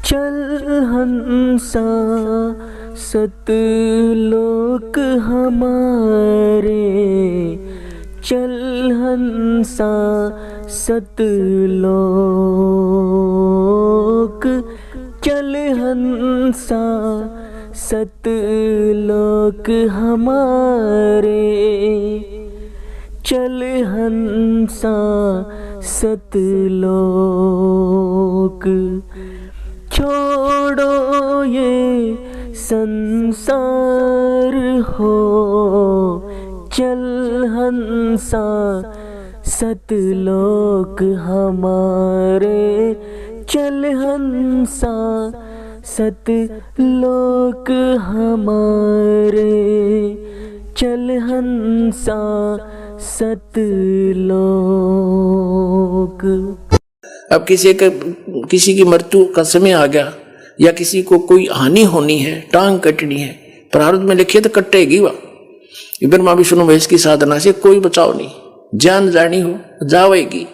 चल हंसा सतलोक हमारे, चल हंसा सतलोक, चल हंसा सतलोक हमारे, चल हंसा सतलोक। छोड़ो ये संसार हो, चल हंसा सतलोक हमारे, चल हंसा सतलोक हमारे, चल हंसा सतलोक। अब किसी की मृत्यु का समय आ गया या किसी को कोई हानि होनी है, टांग कटनी है, प्रारब्ध में लिखे तो कटेगी वह। ब्रह्मा विष्णु महेश की साधना से कोई बचाव नहीं, जान जानी हो जावेगी।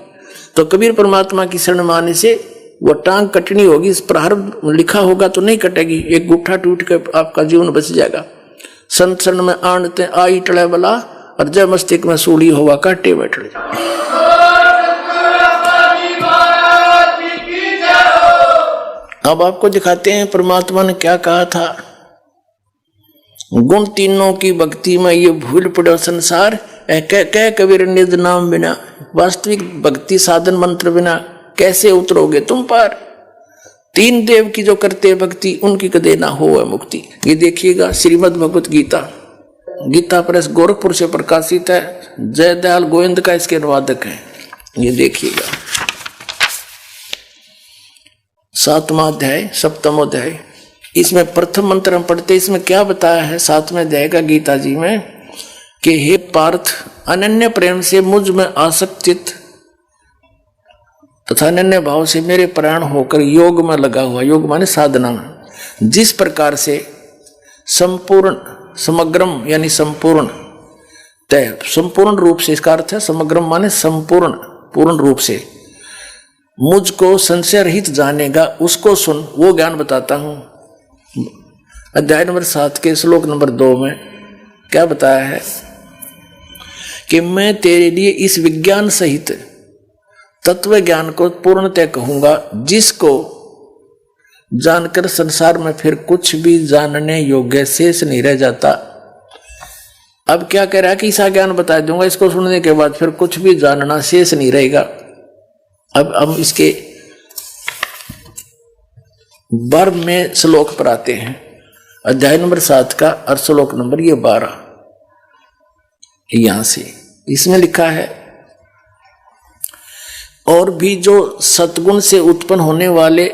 तो कबीर परमात्मा की शरण माने से वो टांग कटनी होगी, इस प्रारब्ध लिखा होगा तो नहीं कटेगी। एक गुठा टूट कर आपका जीवन बच जाएगा। संत शरण में आणते आई टले बला, और जय मस्तिष्क में सूली होगा काटे बैठ ले। अब आपको दिखाते हैं परमात्मा ने क्या कहा था। गुण तीनों की भक्ति में ये भूल पड़ो संसार, कह कबीर निज नाम बिना। वास्तविक भक्ति साधन मंत्र बिना कैसे उतरोगे तुम पार। तीन देव की जो करते भक्ति, उनकी कदे ना हो मुक्ति। ये देखिएगा श्रीमद् भगवत गीता, गीता प्रेस गोरखपुर से प्रकाशित है। जयदयाल गोविंद का इसके अनुवादक है। ये देखिएगा 7वां अध्याय 7वां अध्याय। इसमें प्रथम मंत्र हम पढ़ते, इसमें क्या बताया है 7वें अध्याय का गीता जी में कि हे पार्थ, अनन्य प्रेम से मुझ में आसक्तित तथा अनन्य भाव से मेरे प्राण होकर योग में लगा हुआ, योग माने साधना में, जिस प्रकार से संपूर्ण समग्रम यानी संपूर्ण तय, संपूर्ण रूप से, इसका अर्थ है समग्रम माने संपूर्ण, पूर्ण रूप से मुझको संशय रहित जानेगा, उसको सुन, वो ज्ञान बताता हूं। अध्याय नंबर 7 के श्लोक नंबर 2 में क्या बताया है कि मैं तेरे लिए इस विज्ञान सहित तत्व ज्ञान को पूर्णतः कहूंगा, जिसको जानकर संसार में फिर कुछ भी जानने योग्य शेष नहीं रह जाता। अब क्या कह रहा है कि ऐसा ज्ञान बता दूंगा, इसको सुनने के बाद फिर कुछ भी जानना शेष नहीं रहेगा। अब हम इसके 12वें श्लोक पर आते हैं। अध्याय नंबर 7 का और श्लोक नंबर ये 12। यहां से इसमें लिखा है, और भी जो सतगुण से उत्पन्न होने वाले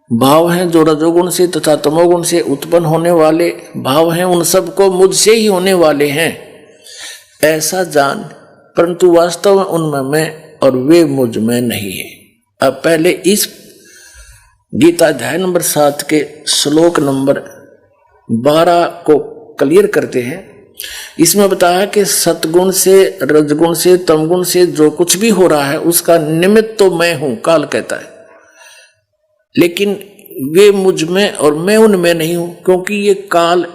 भाव हैं, जो रजोगुण से तथा तमोगुण से उत्पन्न होने वाले भाव हैं, उन सबको मुझसे ही होने वाले हैं ऐसा जान, परंतु वास्तव में उनमें मैं और वे मुझ में नहीं है। अब पहले इस गीता अध्याय नंबर 7 के श्लोक नंबर 12 को क्लियर करते हैं। इसमें बताया कि सतगुण से, रजगुण से, तमगुण से जो कुछ भी हो रहा है उसका निमित्त तो मैं हूं, काल कहता है, लेकिन वे मुझ में और मैं उनमें नहीं हूं, क्योंकि ये काल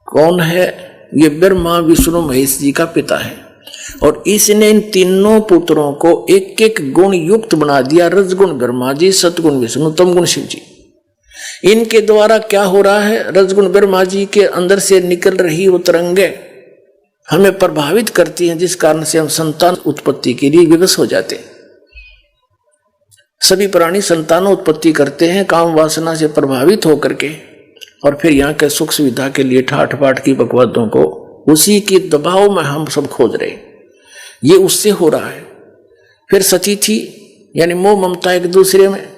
कौन है? ये ब्रह्मा विष्णु महेश जी का पिता है, और इसने इन तीनों पुत्रों को एक एक गुण युक्त बना दिया। रजगुण ब्रह्मा जी, सतगुण विष्णु, तमगुण शिव जी। इनके द्वारा क्या हो रहा है? रजगुण ब्रह्मा जी के अंदर से निकल रही वो तरंगे हमें प्रभावित करती हैं, जिस कारण से हम संतान उत्पत्ति के लिए विवश हो जाते हैं। सभी प्राणी संतान उत्पत्ति करते हैं काम वासना से प्रभावित होकर के, और फिर यहाँ के सुख सुविधा के लिए ठाठ बाट की बकवादों को, उसी के दबाव में हम सब खोज रहे। ये उससे हो रहा है। फिर सती थी यानी मोह ममता एक दूसरे में,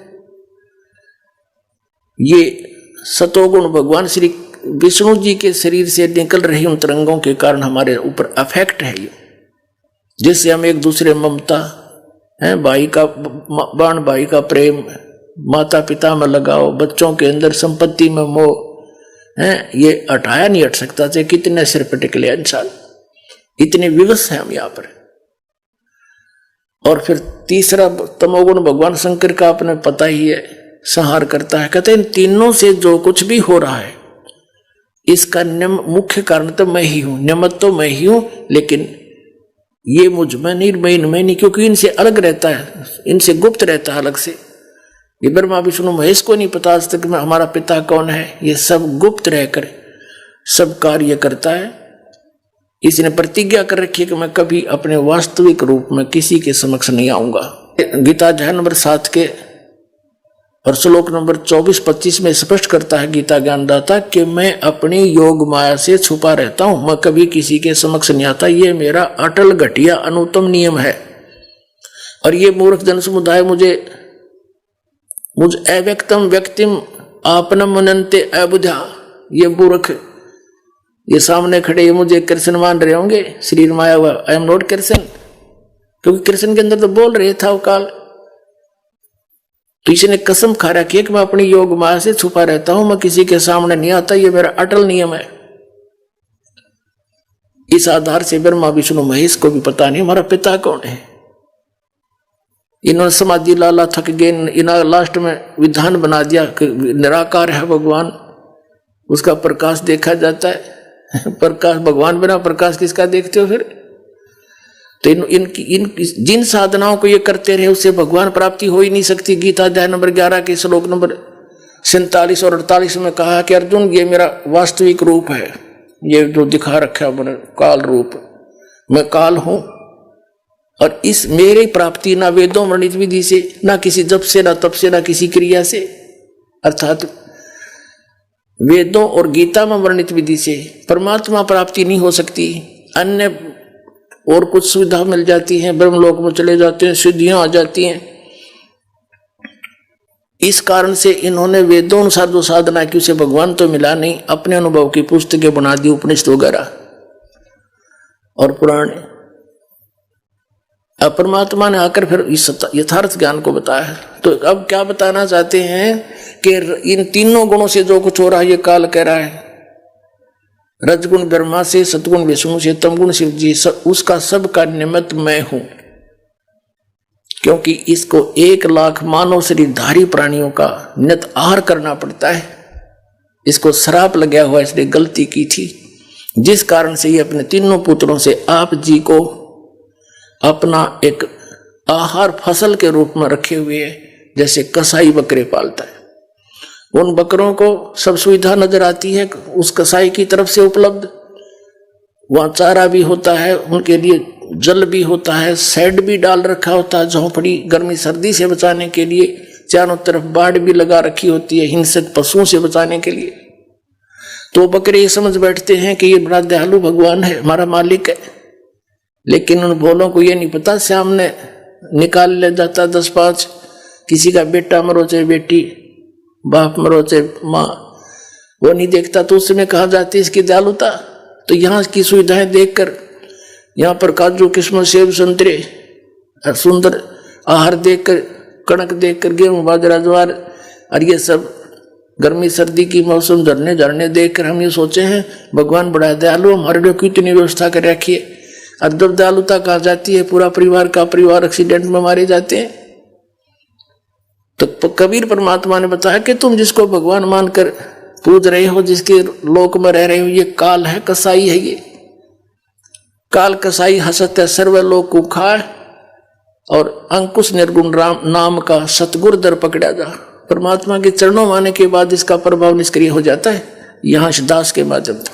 ये सतोगुण भगवान श्री विष्णु जी के शरीर से निकल रही उन तरंगों के कारण हमारे ऊपर अफेक्ट है ये, जिससे हम एक दूसरे ममता है, भाई का बाण, भाई का प्रेम, माता पिता में लगाओ, बच्चों के अंदर संपत्ति में मोह है, ये हटाया नहीं हट सकता। चाहे कितने सिर पर टिकले इंसान, इतने विवश है हम यहाँ पर। और फिर तीसरा तमोगुण भगवान शंकर का अपने पता ही है, संहार करता है। कहते हैं इन तीनों से जो कुछ भी हो रहा है इसका मुख्य कारण तो मैं ही हूं, नियमत तो मैं ही हूं, लेकिन ये मुझ में नहीं, मैं इनमें नहीं, क्योंकि इनसे अलग रहता है, इनसे गुप्त रहता है अलग से। ये ब्रह्मा विष्णु महेश को नहीं पता आज तक हमारा पिता कौन है, ये सब गुप्त रहकर सब कार्य करता है। इसने प्रतिज्ञा कर रखी है कि मैं कभी अपने वास्तविक रूप में किसी के समक्ष नहीं आऊंगा। गीता अध्याय नंबर 7 के और श्लोक नंबर 24-25 में स्पष्ट करता है गीता ज्ञानदाता कि मैं अपनी योग माया से छुपा रहता हूं, मैं कभी किसी के समक्ष नहीं आता। ये मेरा अटल घटिया अनुत्तम नियम है। और ये मूर्ख जन समुदाय मुझ अव्यक्तम व्यक्तिम आपनम मनन्ते अबुधा, ये मूर्ख ये सामने खड़े ये मुझे कृष्ण मान रहे होंगे, शरीर माया हुआ, आई एम नॉट कृष्ण, क्योंकि कृष्ण के अंदर तो बोल रहे था वो काल। तो इसने कसम खा रखी है कि मैं अपनी योग माया से छुपा रहता हूं, मैं किसी के सामने नहीं आता, ये मेरा अटल नियम है। इस आधार से ब्रह्मा विष्णु महेश को भी पता नहीं हमारा पिता कौन है। इन्होंने समाधि लाला थक गए, इन्होंने लास्ट में विधान बना दिया कि निराकार है भगवान, उसका प्रकाश देखा जाता है। प्रकाश भगवान बिना प्रकाश किसका देखते हो फिर? तो इन जिन साधनाओं को ये करते रहे उससे भगवान प्राप्ति हो ही नहीं सकती। गीता अध्याय नंबर 11 के श्लोक नंबर 47 और 48 में कहा कि अर्जुन ये मेरा वास्तविक रूप है, ये जो दिखा रखा है मैंने काल रूप, मैं काल हूं। और इस मेरी प्राप्ति ना वेदों वर्णित विधि से, ना किसी जप से, ना तप से, ना किसी क्रिया से, अर्थात वेदों और गीता में वर्णित विधि से परमात्मा प्राप्ति नहीं हो सकती। अन्य और कुछ सुविधा मिल जाती है, ब्रह्मलोक में चले जाते हैं, सिद्धियां आ जाती हैं। इस कारण से इन्होंने वेदों अनुसार जो साधना की उसे भगवान तो मिला नहीं, अपने अनुभव की पुस्तकें बना दी, उपनिषद वगैरह और पुराण। अब परमात्मा ने आकर फिर इस यथार्थ ज्ञान को बताया। तो अब क्या बताना चाहते हैं कि इन तीनों गुणों से जो कुछ हो रहा है ये काल कह रहा है। रजगुण ब्रह्मा से, सतगुण विष्णु से, तमगुण शिव जी, उसका सब का निमित्त मैं हूं। क्योंकि इसको 1 लाख मानव शरीरधारी प्राणियों का नित आहार करना पड़ता है। इसको श्राप लगा हुआ, इसने गलती की थी, जिस कारण से ये अपने तीनों पुत्रों से आप जी को अपना एक आहार फसल के रूप में रखे हुए है। जैसे कसाई बकरे पालता है, उन बकरों को सब सुविधा नजर आती है उस कसाई की तरफ से उपलब्ध। वहां चारा भी होता है, उनके लिए जल भी होता है, शेड भी डाल रखा होता है, झोंपड़ी गर्मी सर्दी से बचाने के लिए, चारों तरफ बाड़ भी लगा रखी होती है हिंसक पशुओं से बचाने के लिए। तो बकरे ये समझ बैठते हैं कि ये बड़ा दयालु भगवान है, हमारा मालिक है। लेकिन उन भोलों को ये नहीं पता सामने निकाल ले जाता 10-5, किसी का बेटा मरो चाहे बेटी, बाप मरो चाहे माँ, वो नहीं देखता। तो उसमें कहा जाती है इसकी दयालुता। तो यहाँ की सुविधाएं देखकर, यहाँ पर काजू किस्मत सेब संतरे सुंदर आहार देखकर, कणक देखकर, गेहूं बाजरा ज्वार और ये सब गर्मी सर्दी की मौसम झरने देखकर हम ये सोचे हैं भगवान बड़ा दयालु, हमारे लिए कितनी व्यवस्था कर रखी है। अब जब दयालुता कहा जाती है पूरा परिवार का परिवार एक्सीडेंट में मारे जाते हैं। तो कबीर परमात्मा ने बताया कि तुम जिसको भगवान मानकर पूज रहे हो, जिसके लोक में रह रहे हो, ये काल है, कसाई है। ये काल कसाई हसत है सर्वलोक को खाए, और अंकुश निर्गुण राम नाम का सतगुर दर पकड़ा जा। परमात्मा के चरणों में आने के बाद इसका प्रभाव निष्क्रिय हो जाता है। यहाँ दास के माध्यम से